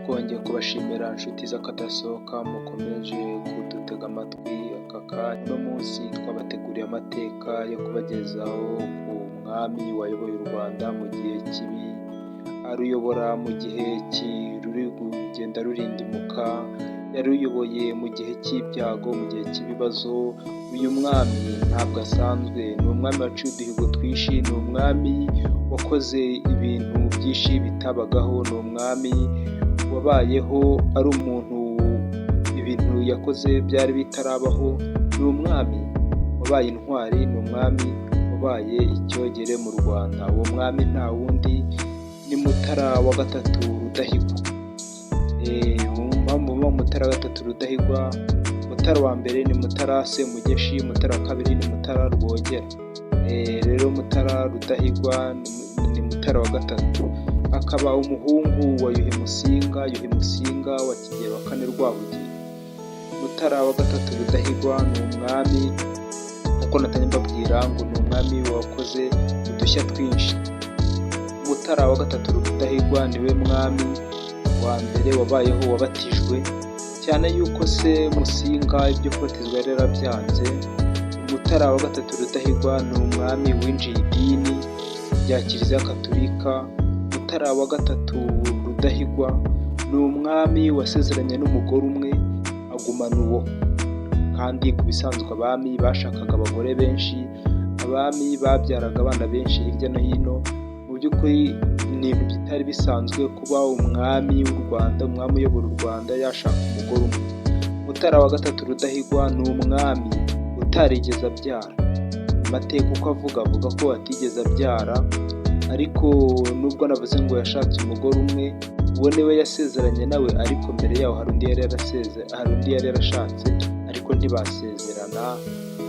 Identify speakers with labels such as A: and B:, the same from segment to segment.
A: twongeye kubashimira inshuti z'akadasohoka mukomeje kudutega amatwi aka kanya. Uno munsi twabateguriye amateka yo kubagezaho ku mwami wayoboye u Rwanda mu gihe kibi, aruyobora mu gihe ruri kugenda rurindimuka, yaruyoboye mu gihe cy'ibyago, mu gihe cy'ibibazo. Uyu mwami ntabwo asanzwe, ni umwami waciye uduhigo twinshi, ni umwami wakoze ibintu byinshi bitabagaho, ni umwami wabayeho ari umuntu ibintu yakoze byari bitarabaho, ni umwami wabaye intwari, ni umwami wabaye icyogere mu Rwanda. Uwo mwami nta wundi ni Mutara wa gatatu Rudahigwa. Mutara wa gatatu Rudahigwa, Mutara wa mbere ni Mutara Semugeshi, Mutara wa kabiri ni Mutara Rwogera. Rero Mutara Rudahigwa ni Mutara wa gatatu, akaba umuhungu wa Yuhi Musinga wa Kigeli wa kane Rwabugiri. Mutara wa gatatu Rudahigwa ni umwami nk'uko natangiye mbabwira ngo ni umwami wakoze udushya twinshi. Mutara wa gatatu Rudahigwa niwe mwami wa mbere wabayeho wabatijwe, cyane yuko se Musinga ibyo kubatizwa yari yarabyanze. Mutara wa gatatu Rudahigwa ni umwami winjiye idini rya Kiliziya Gatolika. Mutara wa gatatu Rudahigwa ni umwami wasezeranye n'umugore umwe agumana uwo, kandi ku bisanzwe abami bashakaga abagore benshi, abami babyaraga abana benshi hirya no hino. Mu by'ukuri ni ibintu bitari bisanzwe kuba umwami w'u Rwanda, umwami uyobora u Rwanda yashaka umugore umwe. Mutara wa gatatu Rudahigwa ni umwami utarigeze abyara. Amateka uko avuga ko atigeze abyara, ariko nubwo navuze ngo yashatse umugore umwe, uwo niwe yasezeranye nawe, ariko mbere yaho hari undi yari yarashatse ariko ntibasezerana.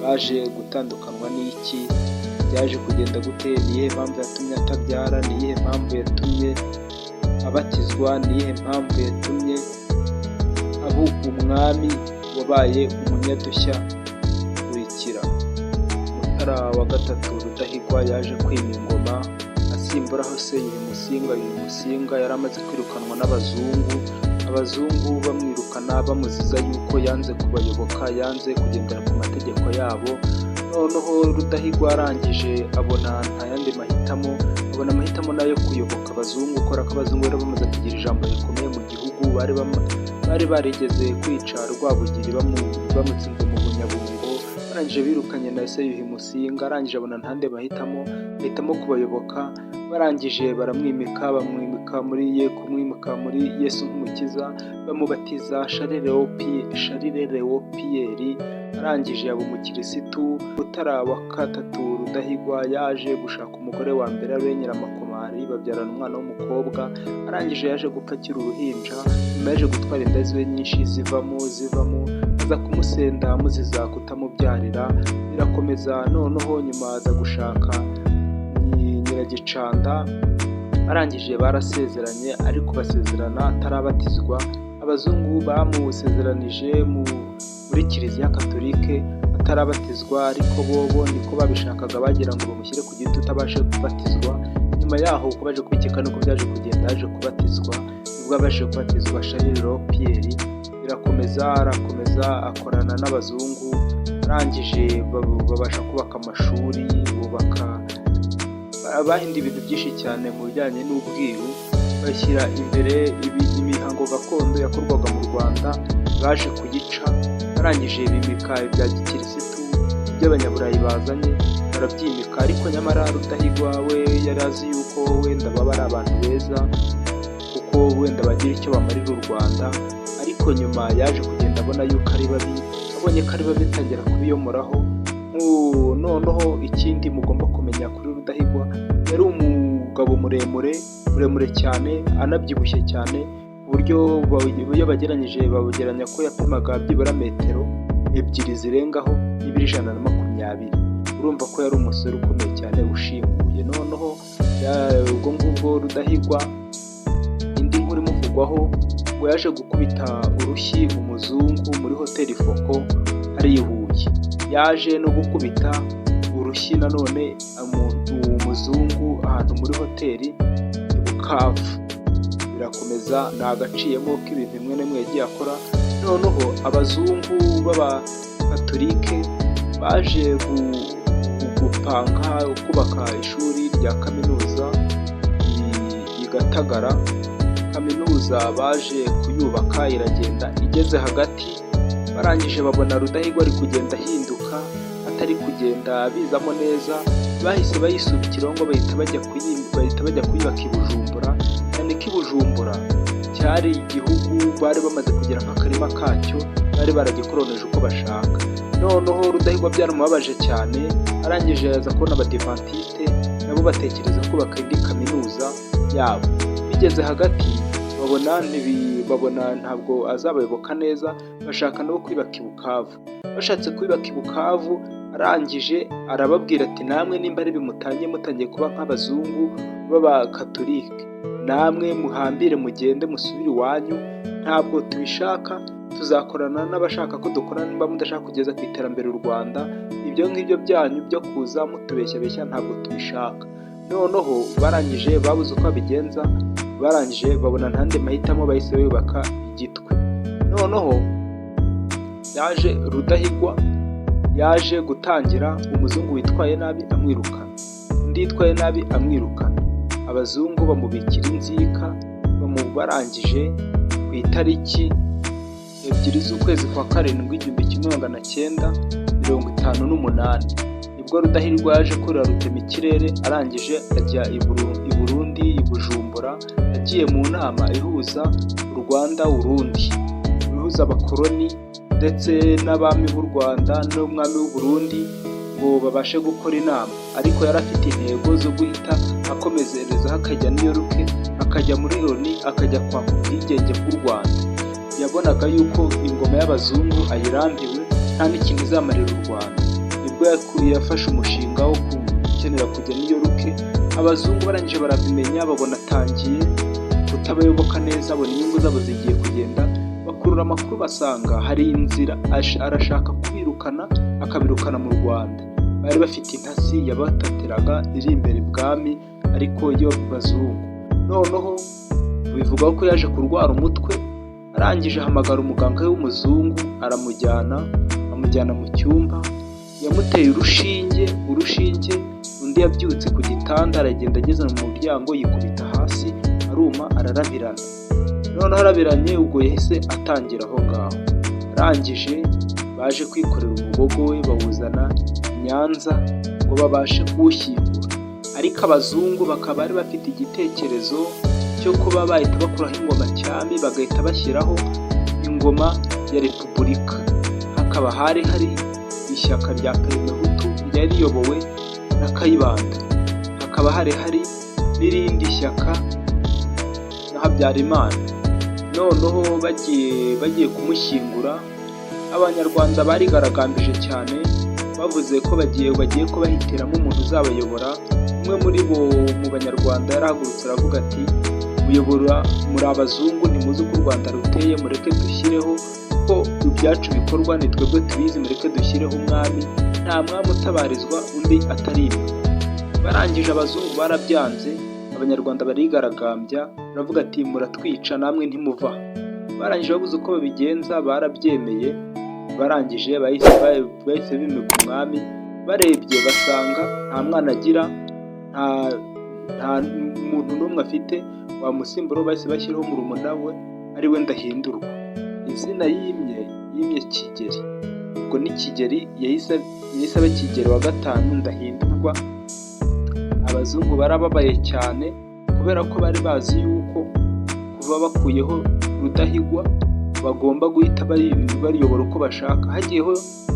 A: Baje gutandukanwa n'iki? Byaje kugenda gute? Ni iyihe mpamvu yatumye atabyara? Ni iyihe mpamvu yatumye abatizwa? Ni iyihe mpamvu yatumye aba umwami wabaye umunyadushya? Kurikira. Mutara wa gatatu Rudahigwa yaje kwima ingoma asimburaho se Yuhi Musinga yari amaze kwirukanwa n'abazungu. Abazungu bamwirukana bamuziza yuko yanze kubayoboka, yanze kugendera ku mategeko yabo. Noneho Rudahigwa arangije abona nta yandi mahitamo, abona amahitamo nayo kuyoboka abazungu, kubera ko abazungu bari bamaze kugira ijambo rikomeye mu gihugu. Bari barigeze kwica Rwabugiri bamutsinze mu Bunyabungo, barangije birukanye na se Yuhi Musinga. Arangije abona ntande bahitamo kubayoboka, barangije baramwimika muri Yesu nk'umukiza, bamubatiza Charles Léon Pierre. Arangije aba umukirisitu. Mutara wa gatatu Rudahigwa yaje gushaka umugore wa mbere ari Nyiramakomari, babyarana umwana w'umukobwa. Arangije yaje gupfa akiri uruhinja, nyuma yaje gutwara inda ziwe nyinshi zivamo, aza kumusenda amuziza kutamubyarira, birakomeza. Noneho nyuma aza gushaka Nyiragicanda. Arangije barasezeranye, ariko basezerana atarabatizwa. Abazungu bamusezeranije muri Kiliziya Gatolika atarabatizwa, ariko bobo niko babishakaga, bagira ngo bamushyire ku giti utabashe kubatizwa. Nyuma yaho uko baje kubikeka nuko byaje kugenda, yaje kubatizwa. Nibwo abashije kubatizwa Charles Léon Pierre. Arakomeza akorana n'abazungu. Arangije babasha kubaka amashuri, bahinda ibintu byinshi cyane mu bijyanye n'ubwiru, bashyira imbere imihango gakondo yakorwaga mu Rwanda, baje kuyica. Barangije bimika ibya gikirisitu by'abanyaburayi bazanye, barabyimika. Ariko nyamara Rudahigwa we yari azi yuko wenda baba ari abantu beza, kuko wenda bagira icyo bamarira u Rwanda. Ariko nyuma yaje kugenda abona yuko ari babi, abonye ko ari babi bitangira kubiyomoraho. Noneho ikindi mugomba kumenya kuri Rudahigwa, yari umugabo muremure cyane, anabyibushye cyane, ku buryo iyo bageranyije bageranya ko yapimaga byibura metero 2 zirengaho n'ibiro 120. Urumva ko yari umusore ukomeye cyane ushinguye. Noneho ubwo ngubwo Rudahigwa, indi nkuru imuvugwaho ngo yaje gukubita urushyi umuzungu muri hoteli Foko ari i Huye. Yaje no gukubita urushyi nanone umuzungu ahantu muri hoteli i Bukavu. birakomeza ntagaciyemo k'ibintu bimwe na bimwe yagiye akora. Noneho abazungu b'abakatolike baje gupanga kubaka ishuri rya kaminuza i Gatagara. Kaminuza baje kuyubaka iragenda igeze hagati, barangije babona Rudahigwa ari kugenda ahinduka, atari kugenda bizamo neza, bahise bayisubikiraho ngo bahita bajya kuyubaka i Bujumbura. Cyane ko i Bujumbura cyari igihugu bari bamaze kugira nk'akarima kacyo, bari baragikoroneje uko bashaka. Noneho Rudahigwa byaramubabaje cyane, arangije yaza kubona abadivantiste nabo batekereza kubaka indi kaminuza yabo. Bigeze hagati babona ntabwo azabayoboka neza, bashaka no kwibaka i Bukavu. Bashatse kwibaka i Bukavu, arangije arababwira ati namwe nimba ari mutangiye kuba nk'abazungu b'abakatolike, namwe muhambire mugende musubire iwanyu, ntabwo tubishaka, tuzakorana n'abashaka ko dukorana nimba mudashaka kugeza ku iterambere u Rwanda. Ibyo ngibyo byanyu byo kuza mutubeshyabeshya ntabwo tubishaka. Noneho barangije babuze uko babigenza, barangije babona ntande mahitamo, bahise bubaka Igitwe. Noneho Rudahigwa yaje gutangira, umuzungu witwaye nabi amwirukana, undi yitwaye nabi amwirukana, abazungu bamubikira inzika. Barangije ku itariki 2 z'ukwezi kwa karindwi 1958 nibwo Rudahigwa yaje kurira rutemikirere, arangije ajya i Burundi, i Bujumbura, agiye mu nama ihuza u Rwanda Urundi, ihuza abakoloni ndetse n'abami b'u Rwanda n'umwami w'u Burundi ngo babashe gukora inama. Ariko yari afite intego zo guhita akomezerezaho akajya New York, akajya muri Loni, akajya kwaka ubwigenge bw'u Rwanda. Yabonaga yuko ingoma y'abazungu ayirambiwe, nta n'ikintu izamarira u Rwanda. Nibwo yafashe umushinga wo gukenera kujya New York. Abazungu barangije barabimenya, babona atangiye kutabayoboka neza, abona inyungu zabo zigiye kugenda, bakurura amakuru basanga hari inzira arashaka kubirukana, akabirukana mu Rwanda. Bari bafite intasi yabatatiraga iri imbere ibwami, ariko yo bazungu. Noneho bivuga ko yaje kurwara umutwe, arangije ahamagara umuganga w'umuzungu, amujyana mu cyumba, yamuteye urushinge. Undi yabyutse ku gitanda, aragenda ageze mu muryango yikubita hasi, aruma ararabirana. Noneho arabiranye, ubwo yahise atangira aho ngaho. Arangije baje kwikorera umugogo we, bawuzana Nyanza ngo babashe kuwushyingura. Ariko abazungu bakaba bari bafite igitekerezo cyo kuba bahita bakuraho ingoma cyami, bagahita bashyiraho ingoma ya repubulika. Hakaba hari ishyaka rya Parimehutu ryari riyobowe na Kayibanda, hakaba hari n'irindi shyaka na Habyarimana. Noneho bagiye kumushyingura, abanyarwanda barigaragambije cyane, bavuze ko bagiye kubahitiramo umuntu uzabayobora. Umwe muri bo mu banyarwanda yarahagurutse aravuga ati, muyobora muri abazungu, ntimuzi uko u Rwanda ruteye, mureke dushyireho ko ibyacu bikorwa, ni twebwe tubizi, mureke dushyireho umwami, nta mwami utabarizwa undi atari imwe. Barangije abazungu barabyanze, abanyarwanda barigaragambya, baravuga ati muratwica namwe ntimuva. Barangije babuze uko babigenza, barabyemeye. Barangije bahise bimika umwami, barebye basanga nta mwana agira, nta muntu n'umwe afite wamusimbura, bahise bashyiraho murumuna we ari we Ndahindurwa. Izina yimye Kigeli, ubwo ni Kigeli, yahise aba Kigeli wa gatanu Ndahindurwa. Abazungu barababaye cyane, kubera ko bari bazi yuko kuva bakuyeho Rudahigwa bagomba guhita bariyobora uko bashaka. Hagiyeho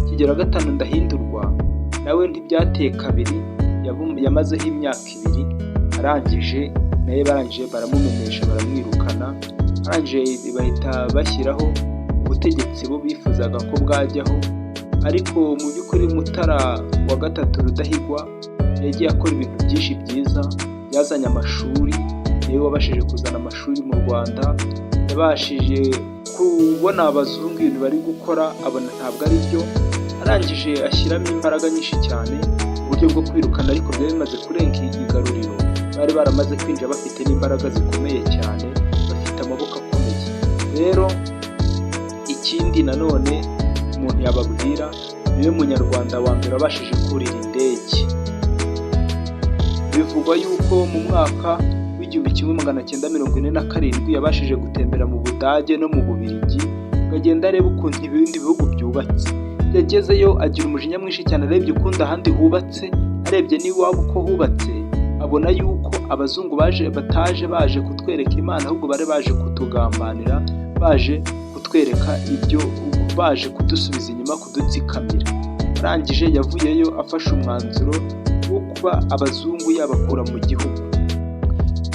A: Kigeli wa gatanu Ndahindurwa, nawe ntibyateye kabiri, yamazeho imyaka 2, arangije naye barangije baramumenesha, baramwirukana. Arangije bahita bashyiraho ubutegetsi bo bifuzaga ko bwajyaho. Ariko mu by'ukuri Mutara wa gatatu Rudahigwa yagiye akora ibintu byinshi byiza, yazanye amashuri, niwe wabashije kuzana amashuri mu Rwanda. Yabashije kubona abazungu ibintu bari gukora, abona ntabwo ari byo, arangije ashyiramo imbaraga nyinshi cyane uburyo bwo kwirukana. Ariko byari bimaze kurenga igaruriro, bari baramaze kwinjira bafite n'imbaraga zikomeye cyane, Rero ikindi nanone umuntu yababwira, niwe munyarwanda wa mbere wabashije kurira indege. Bivugwa yuko mu mwaka w'1947 yabashije gutembera mu Budage no mu Bubiligi, akagenda areba ukuntu ibindi bihugu byubatse. Yagezeyo agira umujinya mwinshi cyane, arebye ukuntu ahandi hubatse, arebye n'iwabo uko hubatse, abona yuko abazungu bataje baje kutwereka Imana, ahubwo bari baje kutugambanira, baje kutwereka ibyo, baje kudusubiza inyuma, kudutsikamira. Arangije yavuyeyo afashe umwanzuro wo kuba abazungu yabakura mu gihugu.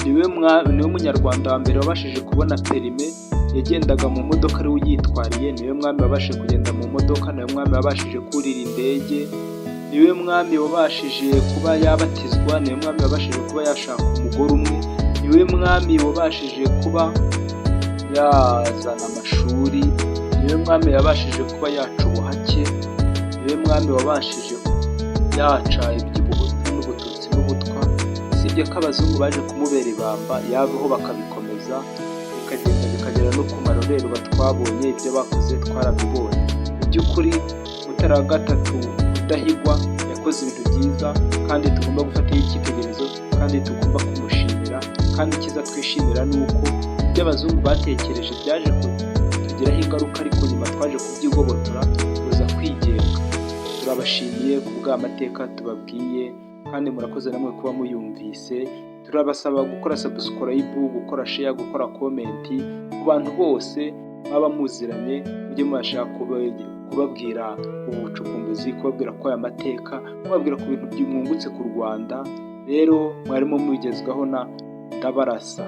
A: Niwe munyarwanda wa mbere wabashije kubona perime, yagendaga mu modoka ari we uyitwariye. Niwe mwami wabashije kugenda mu modoka, niwe mwami wabashije kurira indege, niwe mwami wabashije kuba yabatizwa, niwe mwami wabashije kuba yashaka umugore umwe, niwe mwami wabashije kuba yazana amashuri, niwe mwami wabashije kuba yaca ubuhake, niwe mwami wabashije yaca iby'ubuhutu n'ubututsi n'ubutwa. Usibye ko abazungu baje kumubera ibamba, yabaho bakabikomeza, bikagenda bikagera no ku marorerwa twabonye, ibyo bakoze twarabibonye. Mu by'ukuri Mutara wa gatatu Rudahigwa yakoze ibintu byiza, kandi tugomba gufataho icyitegererezo, kandi tugomba kumushimira. Kandi icyiza twishimira ni uko ibyo abazungu batekereje byaje kutugiraho ingaruka, ariko nyuma twaje kubyigobotora tuza kwigenga. Turabashimiye ku bw'amateka tubabwiye, kandi murakoze namwe kuba muyumvise. Turabasaba gukora subscribe, gukora share, gukora comment ku bantu bose baba muziranye, mujye mubashaka kubabwira ubucukumbuzi, kubabwira ko aya mateka, kubabwira ku bintu byumwungutse ku Rwanda. Rero mwarimo mubigezwaho na Ndabarasa.